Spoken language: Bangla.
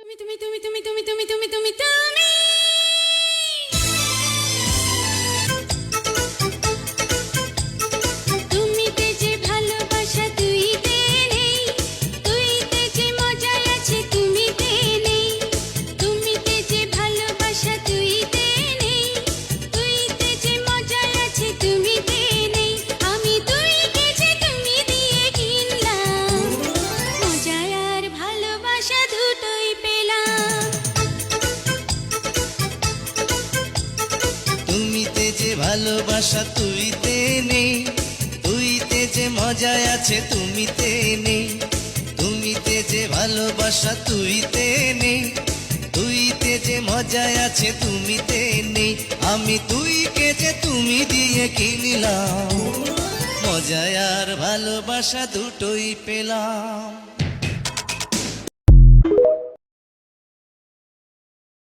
তুমি তুমি তুমি তুমি তুমি তুমি তুমি তুমি তুমিতে যে ভালোবাসা তুইতে নেই, তুইতে যে মজা আছে তুমিতে নেই, তুমিতে যে ভালোবাসা তুইতে নেই, তুইতে যে মজা আছে তুমিতে নেই। আমি তুইকে যে তুমি দিয়ে কিনলাম, মজা আর ভালোবাসা দুটোই পেলাম। তুমিতে যে ভালোবাসা তুইতে নেই, তুইতে যে মজা আছে তুমিতে নেই, তুমিতে যে ভালোবাসা তুইতে নেই, তুইতে যে মজা আছে তুমিতে নেই। আমি তুইকে যে তুমি দিয়ে কিনলাম, মজা আর ভালোবাসা দুটোই পেলাম।